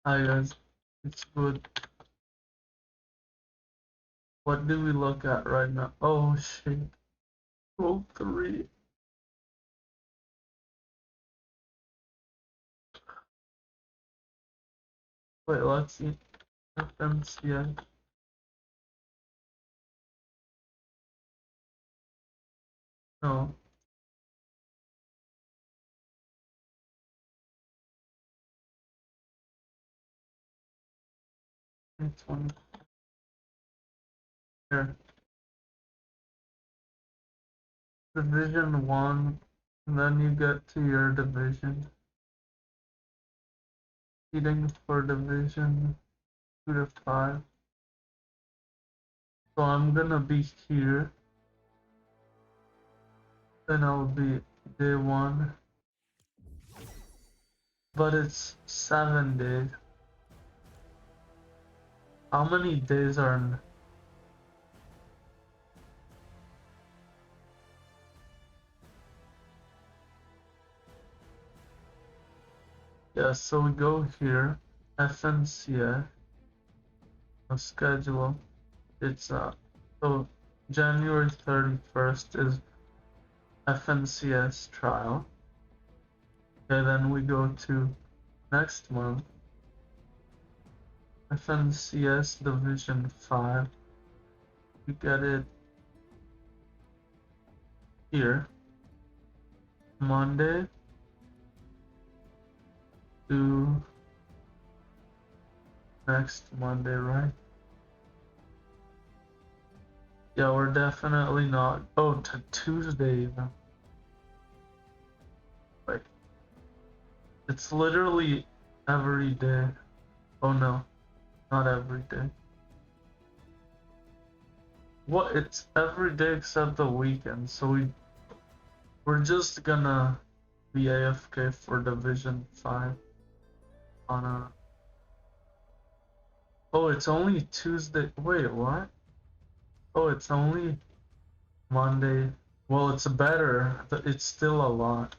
Hi guys, it's good. What do we look at right now? Oh shit. Oh, 3. Wait, let's see. FMCA. No. It's one here. Division 1. And then you get to your division. Seating for division 2 to 5. So I'm gonna be here. Then I'll be day 1. But it's 7 days. How many days are in? Yeah, so we go here. FMCA. Schedule. It's so January 31st is FNCS trial. Okay, then we go to next month, FNCS Division 5. You get it here, Monday to next Monday, right? Yeah, we're definitely not. Oh, to Tuesday even. Wait, it's literally every day. Oh no, not every day. What? It's every day except the weekend. So we're just gonna be AFK for Division 5 on a. Oh, it's only Tuesday. Wait, what? Oh, it's only Monday. Well, it's better. It's still a lot.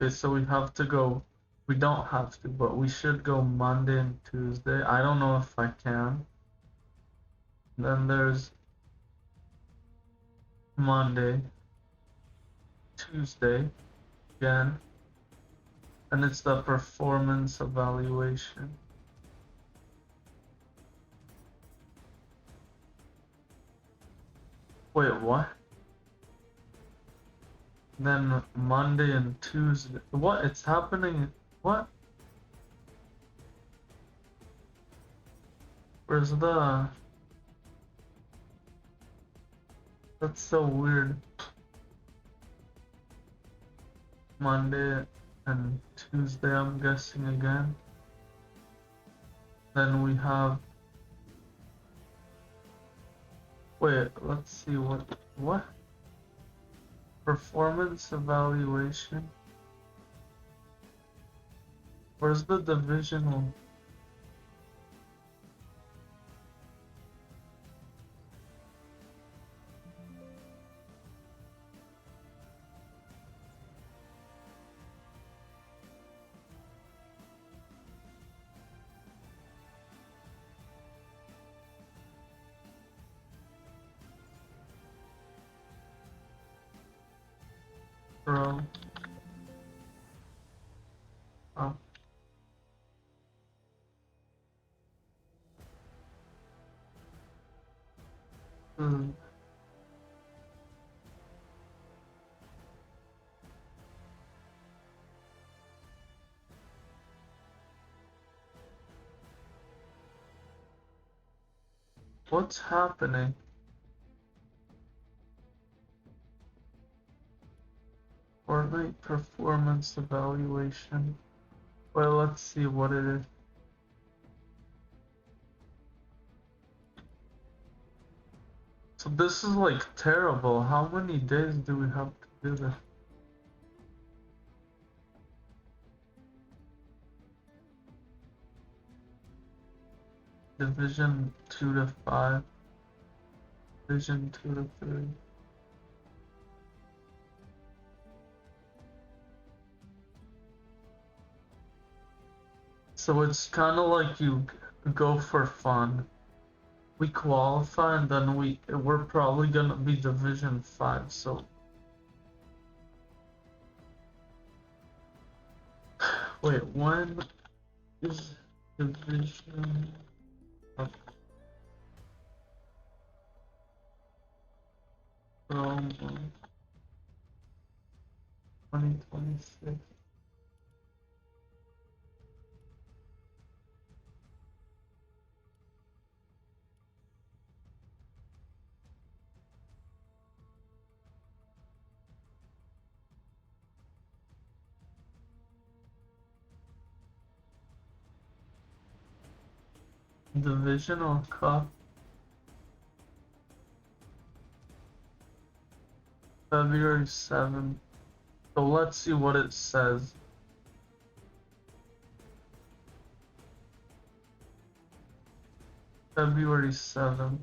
Okay, so we have to go. We don't have to, but we should go Monday and Tuesday. I don't know if I can. Then there's Monday, Tuesday again, and it's the performance evaluation. Wait, what? Then Monday and Tuesday. What? It's happening. What? Where's the. That's so weird. Monday and Tuesday, I'm guessing again. Then we have. Wait, let's see what. What? Performance evaluation. Where's the divisional? Bro. Oh. Hmm. What's happening? Fortnite performance evaluation. Well, let's see what it is. So this is like terrible. How many days do we have to do this? Division 2 to 5. Division 2 to 3. So it's kind of like you go for fun. We qualify and then we're probably gonna be Division 5, so wait, when is Division of Chrome 2026? Divisional Cup, February 7th. So let's see what it says. February 7th.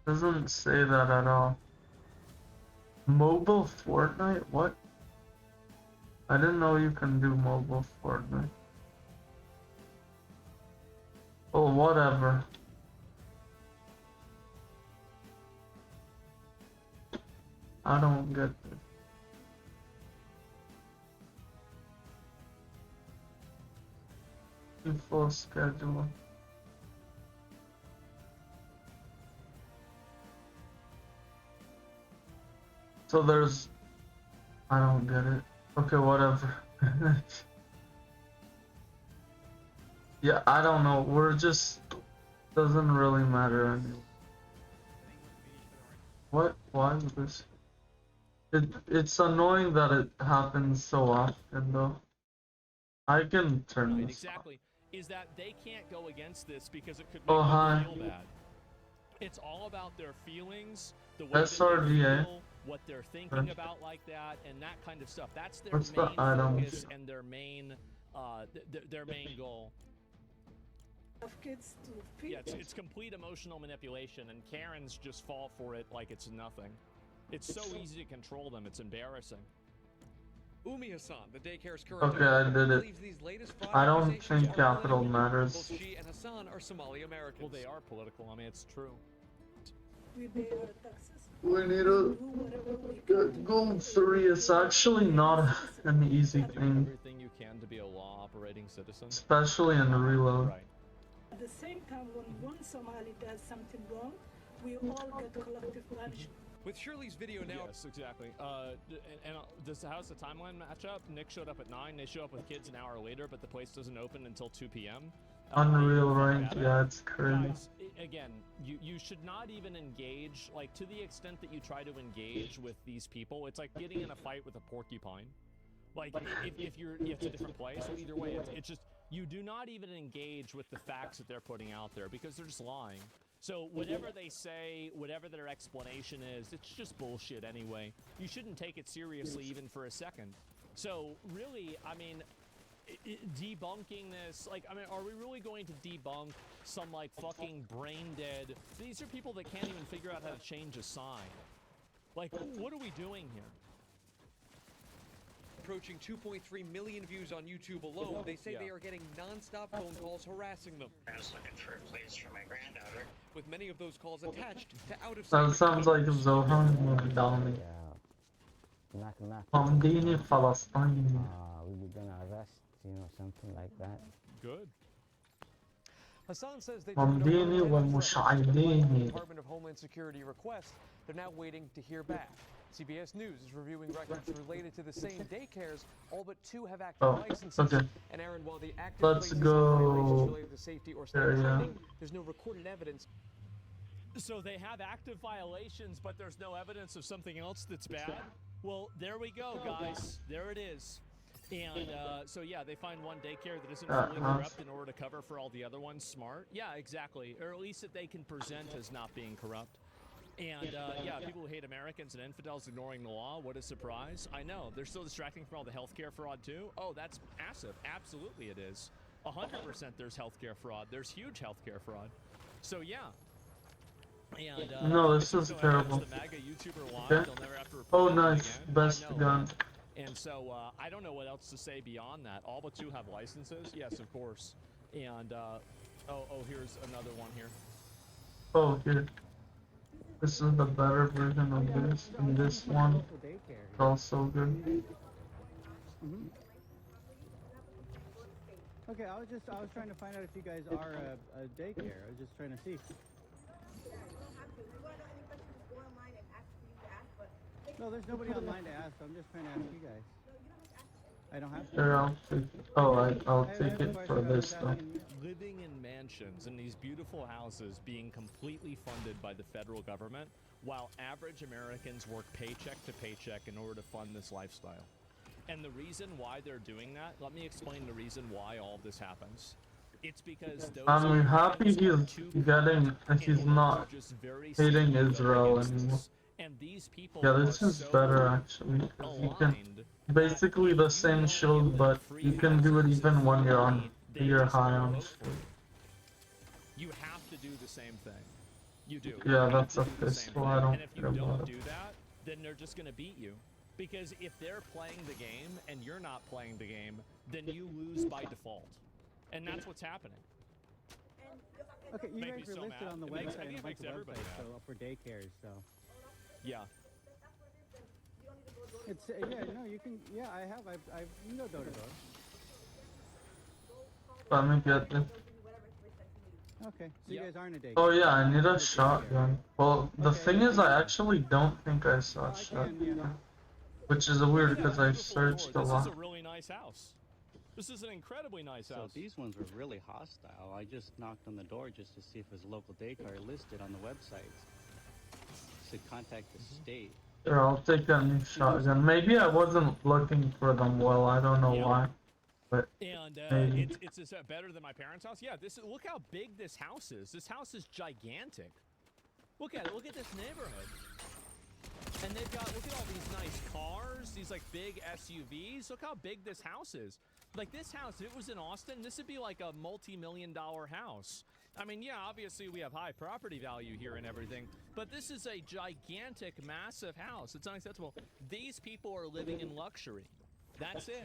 Doesn't say that at all. Mobile Fortnite? What? I didn't know you can do mobile Fortnite. Oh, whatever. I don't get this. Full schedule. So there's... I don't get it. Okay, whatever. Yeah, I don't know. We're just... Doesn't really matter anyway. What? Why is this? It's annoying that it happens so often, though. I can turn this exactly off. Is that they can't go against this because it could make them feel bad. It's all about their feelings, the way SRDA. they feel, what they're thinking about like that, and that kind of stuff. That's their main focus and their main goal. Of kids to feel. Yeah, it's complete emotional manipulation, and Karens just fall for it like it's nothing. It's so easy to control them, it's embarrassing. Umi Hassan, the daycare's current Okay, I did it. these latest I don't think capital matters. Both she and Hassan are Somali Americans. Well, they are political. I mean, it's true. We pay our taxes. We need to go 3. It's actually not an easy thing, Everything you can to be a law-operating citizen. especially in reload. Right. At the same time, when one Somali does something wrong, we all get collective punishment. With Shirley's video now. Yes, exactly. How's the timeline match up? Nick showed up at 9. They show up with kids an hour later, but the place doesn't open until 2 p.m. Unreal rank, yeah, it's crazy. Guys, again, you should not even engage, like, to the extent that you try to engage with these people, it's like getting in a fight with a porcupine. Like, if it's a different place, so either way, it's just, you do not even engage with the facts that they're putting out there, because they're just lying. So whatever they say, whatever their explanation is, it's just bullshit anyway. You shouldn't take it seriously even for a second. So really, I mean, debunking this, like, I mean, are we really going to debunk some, like, fucking brain dead? These are people that can't even figure out how to change a sign. Like, what are we doing here? Approaching 2.3 million views on YouTube alone, they say they are getting non-stop phone calls harassing them. I was looking for a place for my granddaughter. With many of those calls attached to That sounds like Zohan Mudani. Knock, knock. Hamdini Palestine. We were gonna arrest, something like that. Good. Hassan says they Hamdini wa Musha'idini. Department of Homeland Security request. They're now waiting to hear back. CBS News is reviewing records related to the same daycares. All but 2 have active licenses. Okay. And Aaron, while the active Let's go. related to safety or training, there's no recorded evidence. So they have active violations, but there's no evidence of something else that's bad? Well, there we go, guys. There it is. And so, yeah, they find one daycare that isn't fully corrupt in order to cover for all the other ones. Smart. Yeah, exactly. Or at least that they can present as not being corrupt. And, yeah, people who hate Americans and infidels ignoring the law, what a surprise. I know, they're still distracting from all the healthcare fraud, too. Oh, that's massive. Absolutely it is. 100% there's healthcare fraud. There's huge healthcare fraud. So yeah. And No, this so is it's terrible. the MAGA YouTuber live. Okay. They'll never have to Oh, report on it nice. again. Best I know, gun. right? And so I don't know what else to say beyond that. All but two have licenses. Yes, of course. And oh, here's another one here. Oh, here. This is the better version of this, and this one is also good. Mm-hmm. Okay, I was trying to find out if you guys are a daycare. I was just trying to see. No, there's nobody online to ask. I'm just trying to ask you guys. I don't have to. Here, I'll take it. Oh, I'll take it for this though. Living in mansions in these beautiful houses being completely funded by the federal government, while average Americans work paycheck to paycheck in order to fund this lifestyle. And the reason why they're doing that, let me explain the reason why all of this happens. It's because those I'm happy he's getting, he's not hating Israel anymore. and these people Yeah, this is better actually, because you can basically the same shield, but you can do it even when you're on, you're high on shield. You have to do the same thing. You do. Yeah, that's a pistol. I don't And if you care about don't it. do that, then they're just gonna beat you. Because if they're playing the game and you're not playing the game, then you lose by default. And that's what's happening. Okay, you Make guys me are so listed mad. on the It makes- website I think and it a bunch makes of everybody websites, mad. so for daycares, so. Yeah. It's yeah, no, you can. Yeah, I have. I've you can go door to door. Let me get this. Okay, so you guys aren't a daycare. Oh yeah, I need a shotgun. Well, the Okay, thing is, I actually don't think I saw a shotgun. Which is weird because I searched a This is lot. a really nice house. This is an incredibly nice So house. these ones were really hostile. I just knocked on the door just to see if there's a local daycare listed on the website. To contact the state. Here, I'll take a new shotgun. Maybe I wasn't looking for them well. I don't know why. But And maybe. it's better than my parents' house. Yeah, look how big this house is. This house is gigantic. Look at it. Look at this neighborhood. And they've got, look at all these nice cars, these like big SUVs. Look how big this house is. Like this house, if it was in Austin, this would be like a multi-million-dollar house. I mean, yeah, obviously we have high property value here and everything, but this is a gigantic, massive house. It's unacceptable. These people are living in luxury. That's it.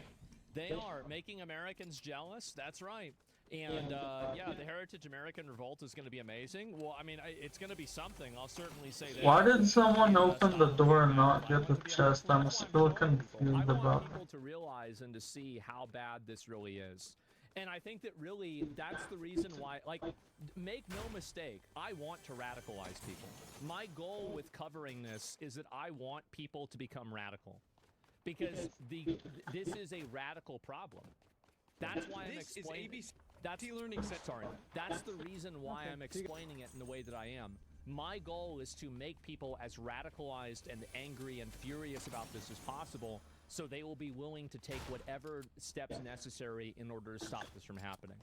They are making Americans jealous. That's right. And yeah, the Heritage American Revolt is going to be amazing. Well, I mean, it's going to be something. I'll certainly say that. Why did someone open the door and not get the chest? I'm still confused I about want it. people to realize and to see how bad this really is. And I think that really that's the reason why, like, make no mistake, I want to radicalize people. My goal with covering this is that I want people to become radical. Because this is a radical problem. That's why I'm explaining. That's learning. Sorry, that's the reason why I'm explaining it in the way that I am. My goal is to make people as radicalized and angry and furious about this as possible, so they will be willing to take whatever steps necessary in order to stop this from happening.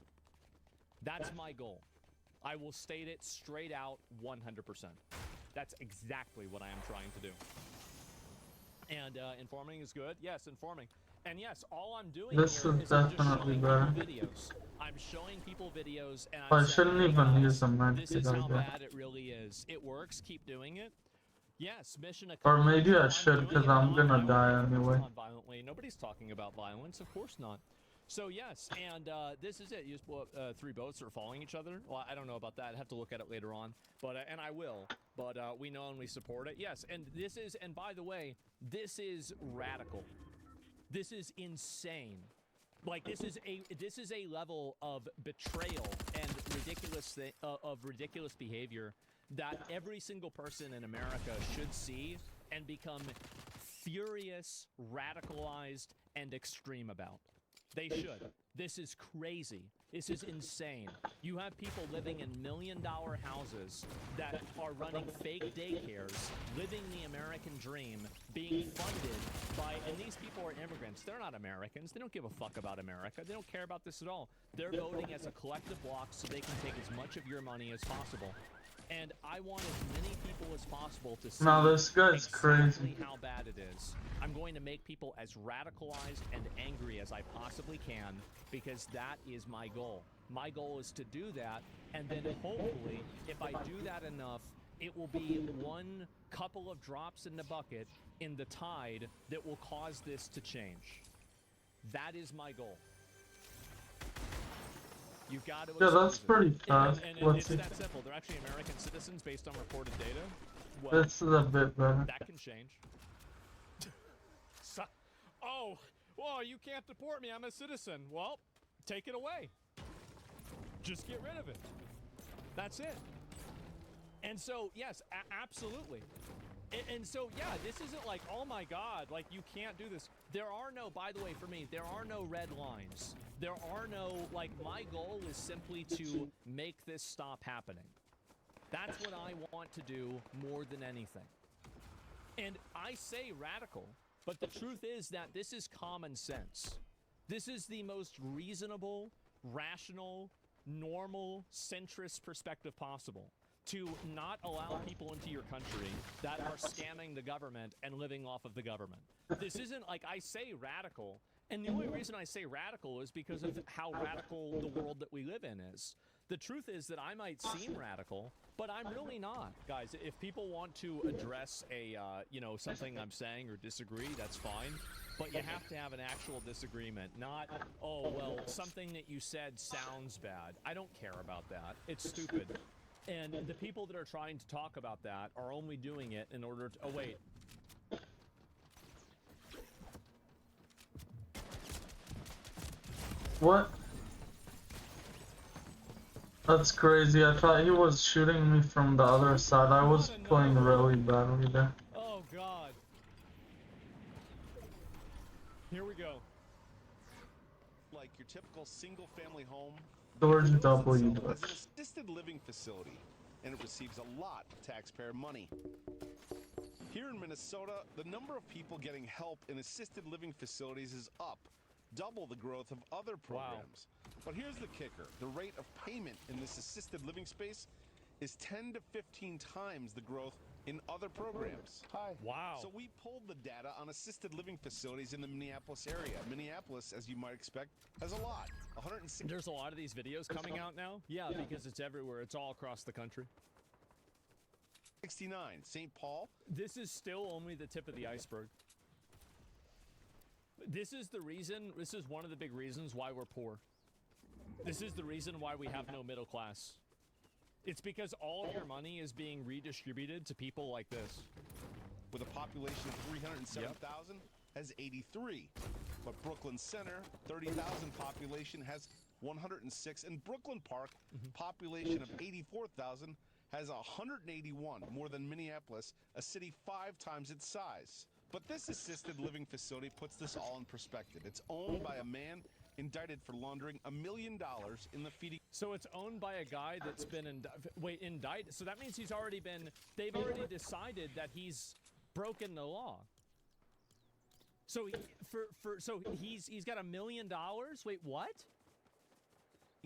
That's my goal. I will state it straight out 100%. That's exactly what I am trying to do. And informing is good. Yes, informing. And yes, all I'm doing This here is is I'm just definitely showing better. people videos. I'm showing people videos, and I I'm shouldn't saying, hey, even guys, use a med this kit, is I how guess. bad it really is. It works. Keep doing it. Yes, mission Or accomplished. maybe I I'm should, doing because it I'm gonna non-violently. die Of course anyway. non-violently. Nobody's talking about violence. Of course not. So yes, and this is it. You just blow up 3 boats that are following each other. Well, I don't know about that. I have to look at it later on. But and I will. But we know and we support it. Yes, and this is. And by the way, this is radical. This is insane. Like this is a level of betrayal and ridiculous behavior that every single person in America should see and become furious, radicalized, and extreme about. They should. This is crazy. This is insane. You have people living in $1 million houses that are running fake daycares, living the American dream, being funded by, and these people are immigrants. They're not Americans. They don't give a fuck about America. They don't care about this at all. They're voting as a collective block so they can take as much of your money as possible. And I want as many people as possible to see No, this guy's exactly crazy. how bad it is. I'm going to make people as radicalized and angry as I possibly can, because that is my goal. My goal is to do that, and then hopefully, if I do that enough, it will be one couple of drops in the bucket in the tide that will cause this to change. That is my goal. You've got to Yeah, that's pretty fast. and it's that simple. They're actually American citizens based on reported data. Well, This is a bit better. that can change. Oh, well, you can't deport me. I'm a citizen. Well, take it away. Just get rid of it. That's it. And so, yes, absolutely. And so, yeah, this isn't like, oh my God, like you can't do this. There are no, by the way, for me, there are no red lines. There are no, like, my goal is simply to make this stop happening. That's what I want to do more than anything. And I say radical, but the truth is that this is common sense. This is the most reasonable, rational, normal, centrist perspective possible. To not allow people into your country that are scamming the government and living off of the government. This isn't like I say radical, and the only reason I say radical is because of how radical the world that we live in is. The truth is that I might seem radical, but I'm really not. Guys, if people want to address a, something I'm saying or disagree, that's fine. But you have to have an actual disagreement, not, oh, well, something that you said sounds bad. I don't care about that. It's stupid. And the people that are trying to talk about that are only doing it in order to... Oh, wait. What? That's crazy. I thought he was shooting me from the other side. I was playing really badly there. Oh, God. Here we go. Like your typical single-family home, George W. as an Bush. assisted living facility, and it receives a lot of taxpayer money. Here in Minnesota, the number of people getting help in assisted living facilities is up, double the growth of other programs. But here's the kicker. The rate of payment in this assisted living space is 10 to 15 times the growth in other programs. Hi. Wow. So we pulled the data on assisted living facilities in the Minneapolis area. Minneapolis, as you might expect, has a lot. 160. There's a lot of these videos coming out now? Yeah, because it's everywhere. It's all across the country. 69. St. Paul. This is still only the tip of the iceberg. This is the reason, this is one of the big reasons why we're poor. This is the reason why we have no middle class. It's because all of your money is being redistributed to people like this. With a population of 307,000, has 83. But Brooklyn Center, 30,000 population, has 106. And Brooklyn Park, population of 84,000, has 181, more than Minneapolis, a city 5 times its size. But this assisted living facility puts this all in perspective. It's owned by a man indicted for laundering $1 million in the feeding. So it's owned by a guy that's been indicted. So that means he's already been, they've already decided that he's broken the law. So he's got $1 million? Wait, what?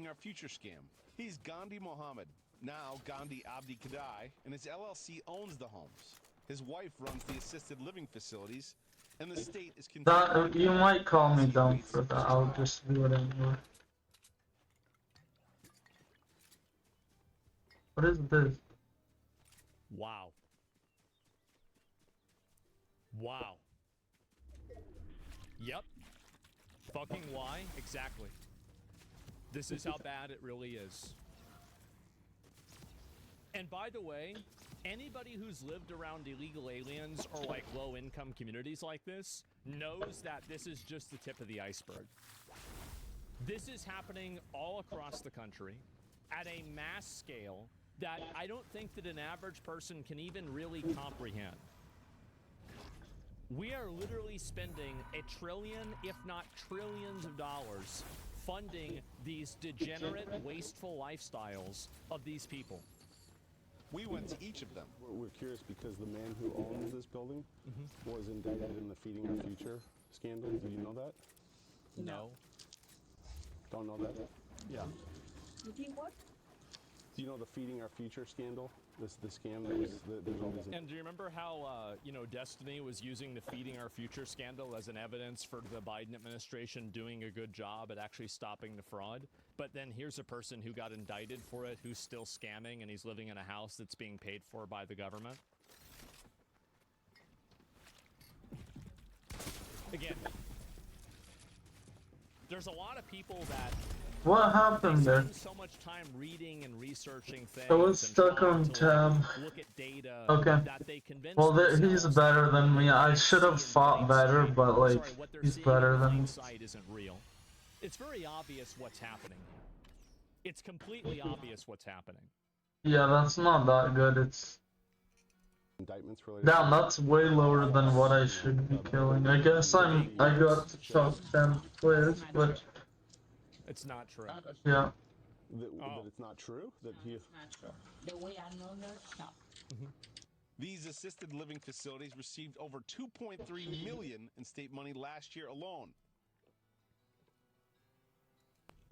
Our future scam. He's Gandhi Mohammed, now Gandhi Abdi Kadai, and his LLC owns the homes. His wife runs the assisted living facilities, and the state is That, you might call me dumb for that. I'll just do it anyway. What is this? Wow. Wow. Yep. Fucking why? Exactly. This is how bad it really is. And by the way, anybody who's lived around illegal aliens or like low-income communities like this knows that this is just the tip of the iceberg. This is happening all across the country at a mass scale that I don't think that an average person can even really comprehend. We are literally spending $1 trillion, if not trillions of dollars, funding these degenerate, wasteful lifestyles of these people. We went to each of them. We're curious because the man who owns this building was indicted in the Feeding Our Future scandal. Do you know that? No. Don't know that? Yeah. What? Do you know the Feeding Our Future scandal? The scam that was, there's all these... And do you remember how, Destiny was using the Feeding Our Future scandal as an evidence for the Biden administration doing a good job at actually stopping the fraud? But then here's a person who got indicted for it, who's still scamming, and he's living in a house that's being paid for by the government. Again, there's a lot of people that What happened there? spend so much time reading and researching things. I was and stuck trying on to, tab. look at data Okay. that they convince Well, he's themselves better than me. I that should have see in fought plain better, sight- but like, sorry, what they're he's seeing better in than plain me. sight isn't real. It's very obvious what's happening here. It's completely obvious what's happening. Yeah, that's not that good. It's Indictments related. damn. That's way lower than what I should be killing. I guess I got to top 10 players, but It's not true. yeah. That it's not true? That he... The way I know her, no. These assisted living facilities received over $2.3 million in state money last year alone.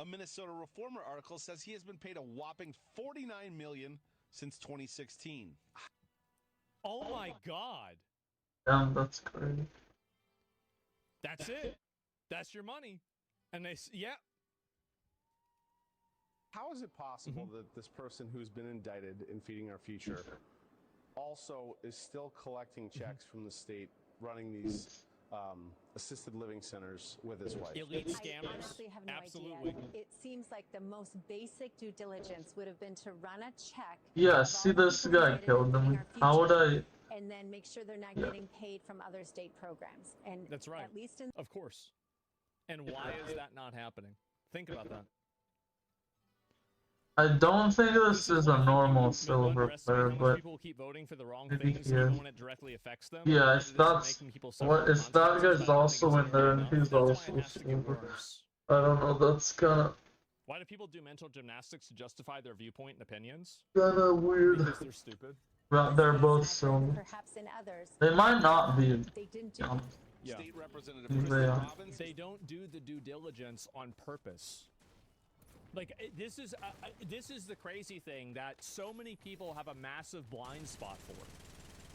A Minnesota Reformer article says he has been paid a whopping $49 million since 2016. Oh my God. Damn, that's crazy. That's it. That's your money. And yeah. How is it possible that this person who's been indicted in Feeding Our Future also is still collecting checks from the state, running these assisted living centers with his wife? Elite scammers. I honestly have no Absolutely. idea. It seems like the most basic due diligence would have been to run a check. Yeah, of see all the this people guy indicted killed in Feeding him. Our How would Future, I? and then make sure they're not getting paid from other state programs. And That's right. At least in Of course. And why is that not happening? Think about that. I don't think this is a why normal people silver underestimate player, how much but people keep voting for the wrong maybe things, he is. even when it directly affects them. Yeah, It if isn't that's making people suffer what the if that consequences, guy's but I don't also think in it's there nearly and enough. he's That's why it also has to get silver. worse. I don't know. That's kinda Why do people do mental gymnastics to justify their viewpoint and opinions? weird. Because they're stupid. Well, they're both I've heard silver. perhaps in others, They might not be. they didn't do Dumb. Yeah. State Representative They Kristen are. Robbins. They don't do the due diligence on purpose. Like this is the crazy thing that so many people have a massive blind spot for.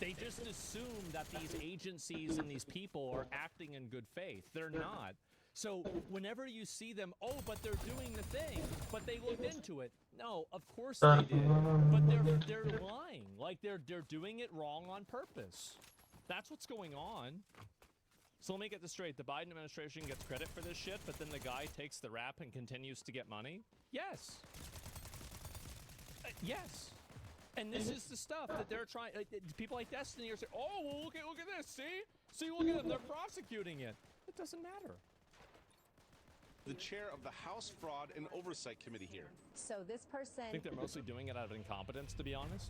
They just assume that these agencies and these people are acting in good faith. They're not. So whenever you see them, oh, but they're doing the thing, but they looked into it. No, of course they did. But they're lying. Like they're doing it wrong on purpose. That's what's going on. So let me get this straight. The Biden administration gets credit for this shit, but then the guy takes the rap and continues to get money? Yes. Yes. And this is the stuff that they're trying. People like Destiny are saying, "Oh, well, look at this. See, look at them. They're prosecuting it. It doesn't matter." The chair of the House Fraud and Oversight Committee here. so this person. I think they're mostly doing it out of incompetence, to be honest.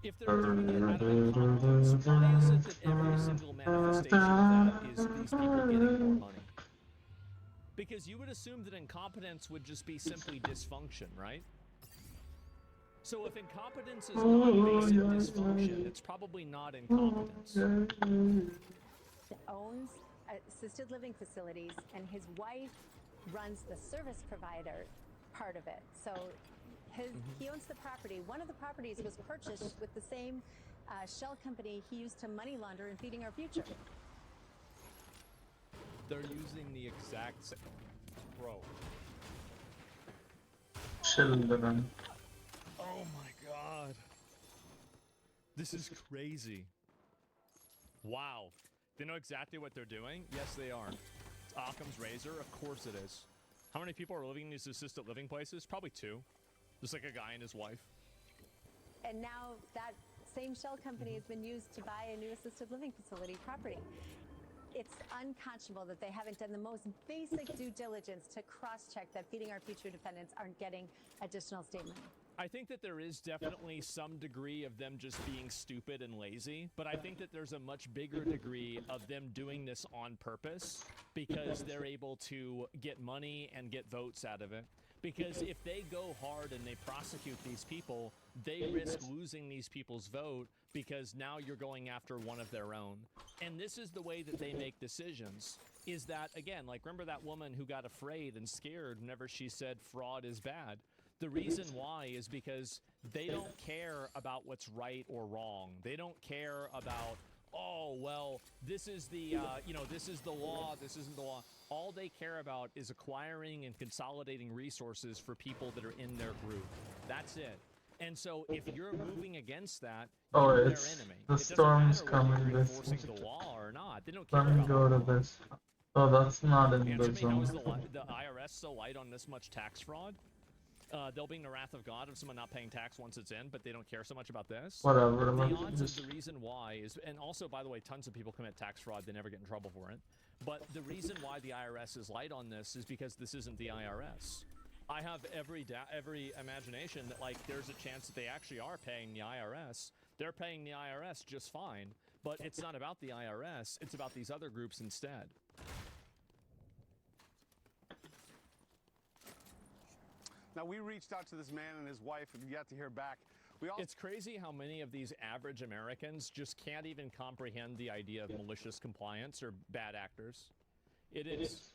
If they're doing it out of incompetence, why is it that every single manifestation of that is these people getting more money? Because you would assume that incompetence would just be simply dysfunction, right? So if incompetence is not basic dysfunction, it's probably not incompetence. Owns assisted living facilities, and his wife runs the service provider part of it. So he owns the property. One of the properties was purchased with the same shell company he used to money launder in Feeding Our Future. They're using the exact same. Bro. Children. Oh my god. This is crazy. Wow. They know exactly what they're doing? Yes, they are. It's Occam's razor? Of course it is. How many people are living in these assisted living places? Probably 2. Just like a guy and his wife. And now that same shell company has been used to buy a new assisted living facility property. It's unconscionable that they haven't done the most basic due diligence to cross-check that Feeding Our Future defendants aren't getting additional state money. I think that there is definitely some degree of them just being stupid and lazy, but I think that there's a much bigger degree of them doing this on purpose because they're able to get money and get votes out of it. Because if they go hard and they prosecute these people, they risk losing these people's vote because now you're going after one of their own. And this is the way that they make decisions, is that, again, like remember that woman who got afraid and scared whenever she said fraud is bad? The reason why is because they don't care about what's right or wrong. They don't care about, oh, well, this is the, this is the law, this isn't the law. all they care about is acquiring and consolidating resources for people that are in their group. That's it. And so if you're moving against that, Oh, you're their it's enemy. the It doesn't storm's matter whether coming. you're This. enforcing the law or not. They don't care Let me about go that. to this. Oh, that's not in Answer the me, how is zone. the IRS so light on this much tax fraud? They'll bring the wrath of God of someone not paying tax once it's in, but they don't care so much about this. Whatever. The Let me odds just. of the reason why is, and also, by the way, tons of people commit tax fraud. They never get in trouble for it. But the reason why the IRS is light on this is because this isn't the IRS. I have every imagination that, like, there's a chance that they actually are paying the IRS. They're paying the IRS just fine, but it's not about the IRS. It's about these other groups instead. Now, we reached out to this man and his wife and yet to hear back. It's crazy how many of these average Americans just can't even comprehend the idea of malicious compliance or bad actors. It is.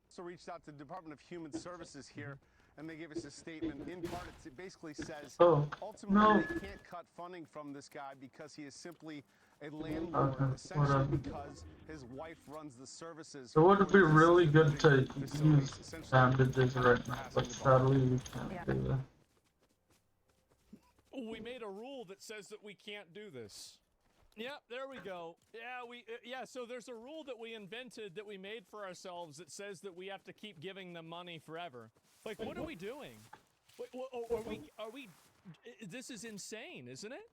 So reached out to the Department of Human Services here, and they gave us a statement. In part, it basically says, ultimately, they can't cut funding from this guy because he is simply a landlord, essentially because his wife runs the services. It would be really good to use bandages right now, but sadly we can't do that. We made a rule that says that we can't do this. Yep, there we go. Yeah, so there's a rule that we invented that we made for ourselves that says that we have to keep giving them money forever. Like, what are we doing? Wait, are we this is insane, isn't it?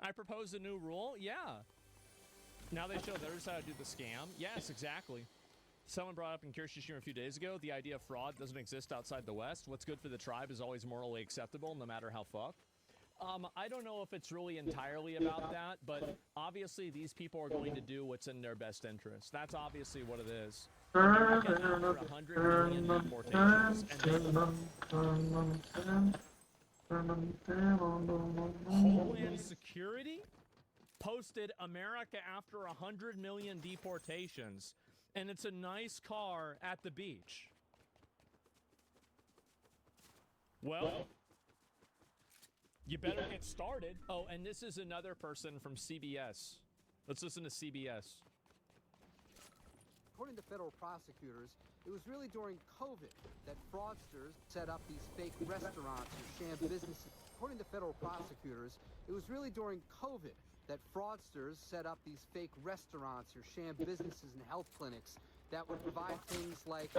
I proposed a new rule? Yeah. Now they show others how to do the scam? Yes, exactly. Someone brought up in Kirsten Stream a few days ago, the idea of fraud doesn't exist outside the West. What's good for the tribe is always morally acceptable, no matter how fucked. I don't know if it's really entirely about that, but obviously these people are going to do what's in their best interest. That's obviously what it is. America, after 100 million deportations, Homeland Security posted America after 100 million deportations, and it's a nice car at the beach. Well, you better get started. Oh, and this is another person from CBS. Let's listen to CBS. According to federal prosecutors, it was really during COVID that fraudsters set up these fake restaurants or sham businesses. According to federal prosecutors, it was really during COVID that fraudsters set up these fake restaurants or sham businesses and health clinics that would provide things like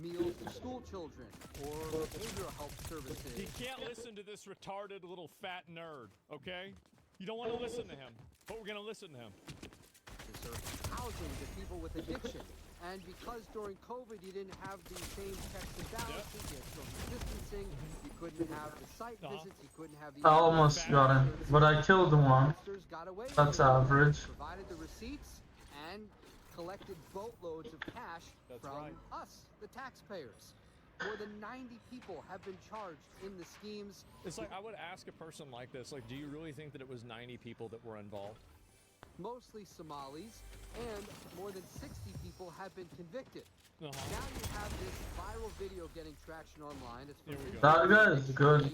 meals to school children or behavioral health services. You can't listen to this retarded little fat nerd, okay? You don't want to listen to him, but we're going to listen to him. Housing to people with addiction. And because during COVID you didn't have the same checks and balances, you had social distancing, you couldn't have the site visits, you couldn't have the... I almost got him, but I killed one. That's average. Provided the receipts and collected boatloads of cash from us, the taxpayers. More than 90 people have been charged in the schemes. It's like, I would ask a person like this, like, do you really think that it was 90 people that were involved? Mostly Somalis, and more than 60 people have been convicted. Now you have this viral video getting traction online. It's from that guy is good.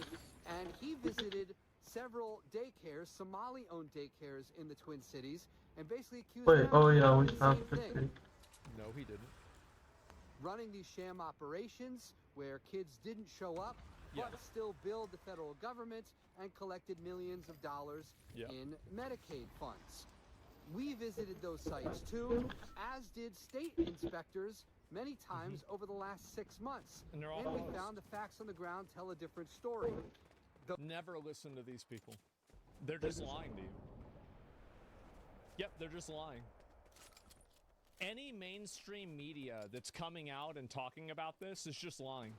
And he visited several daycares, Somali-owned daycares in the Twin Cities, and basically accused them oh yeah, of we the have same to thing. take. No, he didn't. Running these sham operations where kids didn't show up, but still billed the federal government and collected millions of dollars in Medicaid funds. We visited those sites too, as did state inspectors many times over the last 6 months. And they're all we found the facts on the ground tell a different story. Never listen to these people. They're just lying to you. Yep, they're just lying. Any mainstream media that's coming out and talking about this is just lying.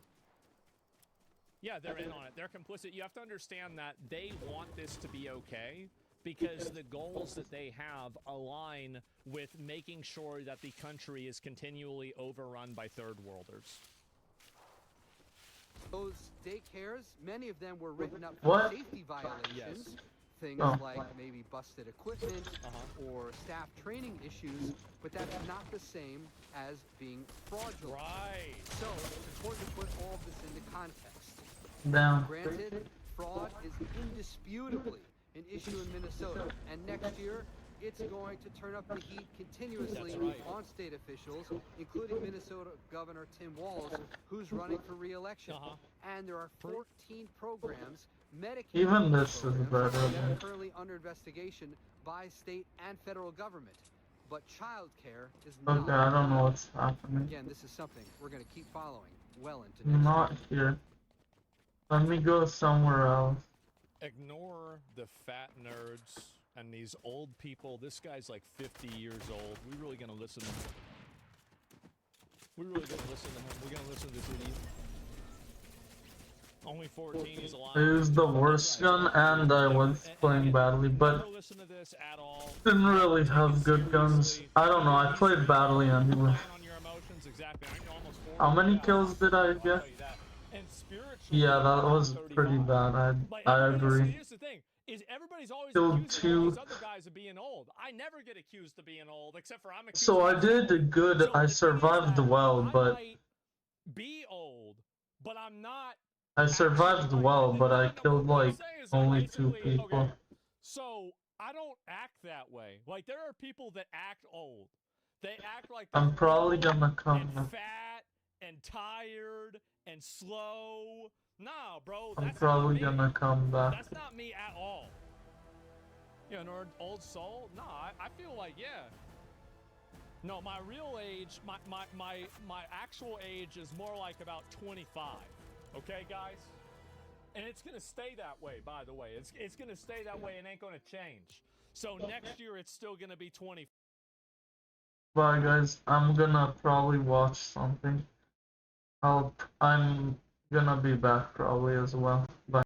Yeah, they're in on it. They're complicit. You have to understand that they want this to be okay because the goals that they have align with making sure that the country is continually overrun by third worlders. Those daycares, many of them were written up for safety violations. Things like maybe busted equipment or staff training issues, but that's not the same as being fraudulent. Right. So it's important to put all of this into context. Down. Granted, fraud is indisputably an issue in Minnesota, and next year it's going to turn up the heat continuously on state officials, including Minnesota Governor Tim Walz, who's running for re-election. And there are 14 programs, Medicaid Even this is programs, better. that are currently under investigation by state and federal government. But child care is not. Okay, I don't know what's happening. Again, this is something we're going to keep following well into next Not year. here. Let me go somewhere else. Ignore the fat nerds and these old people. This guy's like 50 years old. We really gonna listen to him? We really gonna listen to him? We're gonna listen to this idiot? Only 14, he's alive. I used the worst gun and I was playing badly, but didn't really have good guns. I don't know, I played badly anyway. How many kills did I get? Yeah, that was pretty bad. I agree. Here's the thing: is everybody's always Killed accusing two. all these other guys of being old. I never get accused of being old, except for I'm accused. So I did good. I survived well, but I might be old, but I'm not. I survived well, but I killed like only 2 people. Okay. So I don't act that way. Like there are people that act old. They act like I'm probably gonna come. and fat and tired and slow. Nah, bro. I'm That's probably not me. gonna come back. That's not me at all. You know, an old soul? Nah, I feel like, yeah. No, my real age, my actual age is more like about 25. Okay, guys? And it's gonna stay that way, by the way. It's gonna stay that way and ain't gonna change. So next year it's still gonna be 20. Bye guys, I'm gonna probably watch something. I'm gonna be back probably as well. Bye.